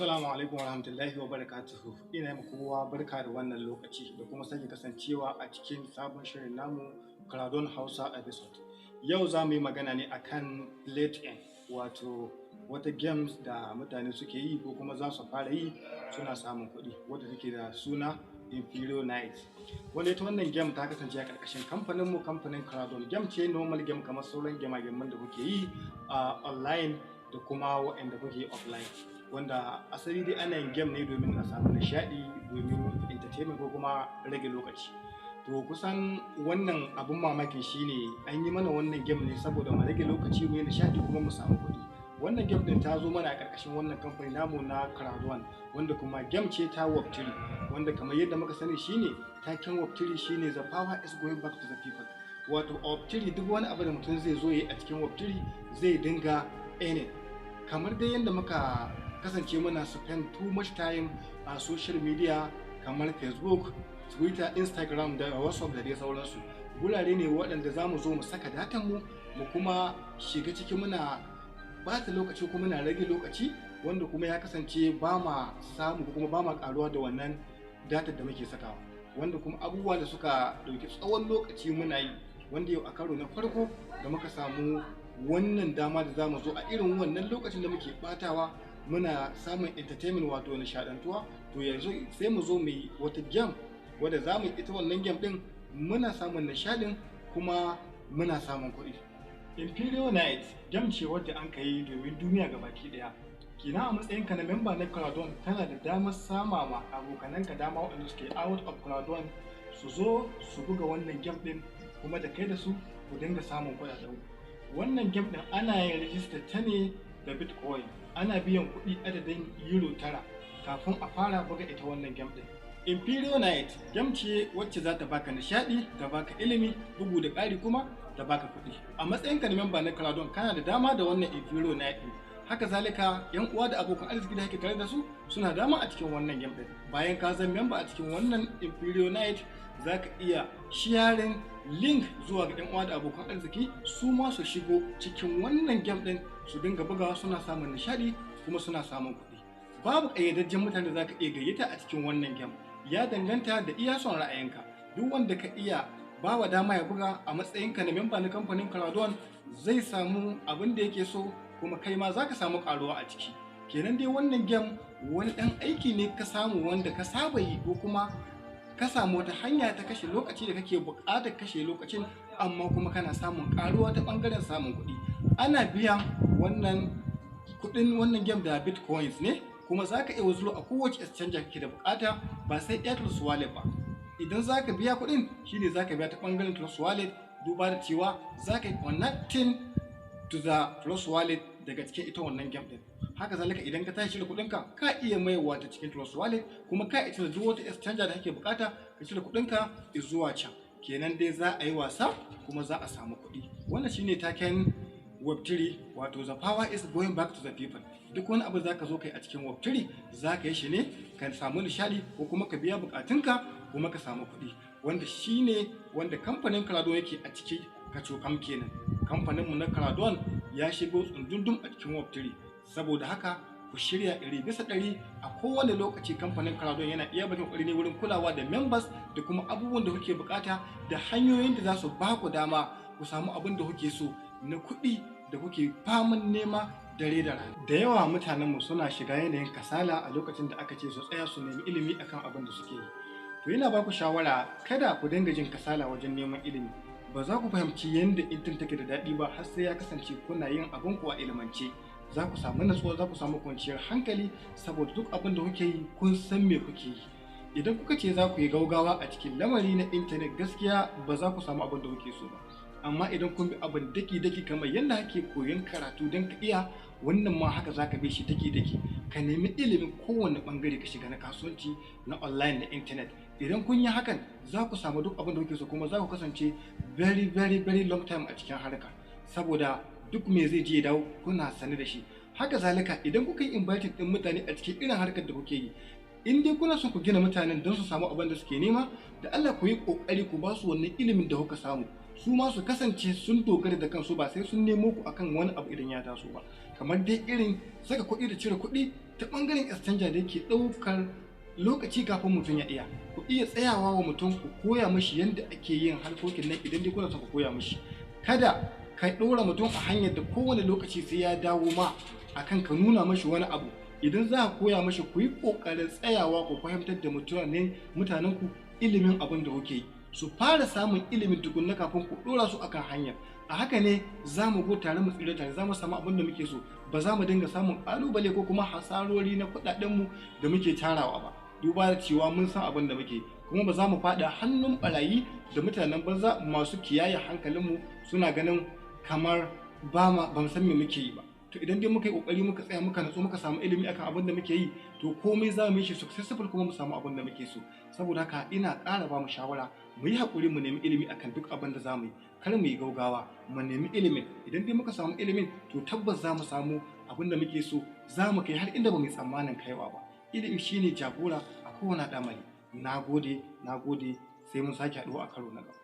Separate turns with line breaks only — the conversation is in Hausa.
Assalamu alaikum wa rahmatullahi wa barakatuhu. Ina muku kowa barka da wannan lokaci da kuma sake kasancewa a cikin sabon shirin namu Cradon Hausa episode. Yau za mu yi magana ne akan Late End, wato wata games da mutane suke yi ko kuma za su fara yi suna samun kuɗi, wadda take da suna Inferior Night. Wanda ita wannan game ta kasance a ƙarƙashin kamfanin Cradon. Game ce normal game kamar sauran game-gamen da kuke yi a online da kuma waɗanda kuke offline. Wanda asali dai ana yin game ne domin a samu nishaɗi, domin entertainment ko kuma rage lokaci. To kusan wannan abun mamaki shine an yi mana wannan game ne saboda mu rage lokaci mu yi nishaɗi kuma mu samu kuɗi. Wannan game din ta zo mana a ƙarƙashin wannan kamfani namu na Cradon, wanda kuma game ce ta Web3, wanda kamar yadda muka sani shine taken Web3 shine the power is going back to the people. Wato Web3 duk wani abu da mutum zai zo yi a cikin Web3 zai dinga earning. Kamar dai yadda muka kasance muna spend too much time a social media kamar Facebook, Twitter, Instagram da WhatsApp da dai sauransu. Gurare ne waɗanda za mu zo mu saka datan mu kuma shiga ciki muna bata lokaci kuma muna rage lokaci, wanda kuma ya kasance ba ma samu kuma ba ma karuwa da wannan datar da muke sakawa, wanda kuma abubuwa da suka ɗauki tsawon lokaci muna yi, wanda yau a karo na farko da muka samu wannan dama da za mu zo a irin wannan lokacin da muke batawa muna samun entertainment wato nishadantuwa. To yanzu sai mu zo mu yi wata game wadda za mu yi ita wannan game din muna samun nishadin kuma muna samun kuɗi. Inferior Night game ce wadda an ka yi domin duniya gabaki daya. Kina a matsayinka na memba na Cradon kana da damar sama ma abokananka dama waɗanda suke out of Cradon su zo su buga wannan game din kuma da kai da su ku dinga samun kuɗaɗen. Wannan game din ana yin rijista ta ne da Bitcoin. Ana biyan kuɗi adadin euro 9 kafin a fara buga ita wannan game din. Inferior Night game ce wacce za ta baka nishaɗi, ta baka ilimi, bugu da ƙari kuma ta baka kuɗi. A matsayinka na memba na Cradon kana da dama da wannan Inferior Night din. Haka zalika yan uwa da abokan arziki da kake tare da su suna dama a cikin wannan game din. Bayan ka zama memba a cikin wannan Inferior Night za ka iya sharing link zuwa ga 'yan uwa da abokan arziki su ma su shigo cikin wannan game din su dinga bugawa, suna samun nishadi kuma suna samun kuɗi. Babu ƙayyadajjen mutane da za ka iya gayyata a cikin wannan game, ya danganta da iya son ra'ayinka. Duk wanda ka iya bawa dama ya buga a matsayinka na memba na kamfanin Cradon zai samu abin da yake so kuma kai ma za ka samu ƙaruwa a ciki. Kenan dai wannan game wani ɗan aiki ne ka samu wanda ka saba yi ko kuma ka samu wata hanya ta kashe lokaci da kake buƙatar kashe lokacin, amma kuma kana samun ƙaruwa ta ɓangaren samun kuɗi. Ana biyan wannan kuɗin wannan game da Bitcoins ne, kuma za ka iya wuzlo a kowace exchange kake da buƙata, ba sai Airtel Wallet ba. Idan za ka biya kuɗin shine za ka biya ta ɓangaren Trust Wallet, duba da cewa za ka yi connecting to the Trust Wallet daga cikin ita wannan game din. Haka zalika idan ka tashi cire kuɗinka ka iya maiwa ta cikin Trust Wallet, kuma ka iya cire duk wata exchange da kake bukata ka cire kuɗinka zuwa can. Kenan dai za a yi wasa kuma za a samu kuɗi. Wannan shine taken Web3, wato the power is going back to the people. Duk wani abu za ka zo kai a cikin Web3 za ka yi shi ne ka samu nishadi ko kuma ka biya bukatunka kuma ka samu kuɗi, wanda shine wanda kamfanin Cradon yake a ciki kacokam kenan. Kamfaninmu na Cradon ya shigo tsundundum a cikin Web3, saboda haka ku shirya 100% a kowane lokaci. Kamfanin Cradon yana iya bakin kokari ne wurin kulawa da members da kuma abubuwan da kuke bukata da hanyoyin da za su ba ku dama ku samu abin da kuke so na kuɗi da kuke faman nema dare da rana. Da yawa mutanenmu suna shiga yanayin kasala a lokacin da aka ce su tsaya su nemi ilimi akan abin da suke yi. To yana ba ku shawara kada ku dinga jin kasala wajen neman ilimi. Ba za ku fahimci yadda intin take da daɗi ba har sai ya kasance kuna yin abin ku a ilimance. Za ku samu natsuwa, za ku samu kwanciyar hankali, saboda duk abin da kuke yi kun san me kuke yi. Idan kuka ce za ku yi gaugawa a cikin lamari na intanet, gaskiya ba za ku samu abin da kuke so ba. Amma idan kun bi abin daki-daki kamar yadda ake koyon karatu don ka iya, wannan ma haka za ka bi shi daki-daki. Ka nemi ilimin kowane bangare ka shiga na kasuwanci na online na intanet. Idan kun yi hakan za ku samu duk abin da kuke so, kuma za ku kasance very long time a cikin harka, saboda duk me zai je dawo kuna sane da shi. Haka zalika idan kuka yi inviting din mutane a cikin irin harkar da kuke yi, in dai kuna son ku gina mutanen don su samu abin da suke nema, da Allah ku yi kokari ku ba su wannan ilimin da kuka samu, su ma su kasance sun dogara da kansu, ba sai sun nemo ku akan wani abu idan ya taso ba. Kamar dai irin saka kuɗi da cire kuɗi ta ɓangaren exchanger da yake ɗaukar lokaci kafin mutum ya iya, ku iya tsayawa wa mutum ku koya mashi yadda ake yin harkokin nan idan dai kuna son ku koya mashi. Kada ka ɗora mutum a hanyar da kowane lokaci sai ya dawo ma akan ka nuna mashi wani abu. Idan za ka koya mashi, ku yi ƙoƙarin tsayawa ku fahimtar da mutanen ku ilimin abin da kuke yi, su fara samun ilimin tukunna kafin ku ɗora su akan hanyar. A haka ne za mu go tare mu tsira tare, za mu samu abin da muke so, ba za mu dinga samun ƙalubale ko kuma hasarori na kuɗaɗenmu da muke tarawa ba, duba da cewa mun san abin da muke, kuma ba za mu faɗa hannun ɓarayi da mutanen banza masu kiyaye hankalinmu suna ganin kamar ba mu san me muke yi ba. To idan dai muka yi kokari muka tsaya muka natsu muka samu ilimi akan abin da muke yi, to komai za mu yi shi successful kuma mu samu abin da muke so. Saboda haka ina ƙara ba mu shawara mu yi haƙuri mu nemi ilimi akan duk abin da za mu yi, kar mu yi gaugawa, mu nemi ilimin. Idan dai muka samu ilimin, to tabbas za mu samu abin da muke so, za mu kai har inda ba mu yi tsammanin kaiwa ba. Ilimi shine jagora a kowane al'amari. Na gode, sai mun sake haɗuwa a karo na gaba.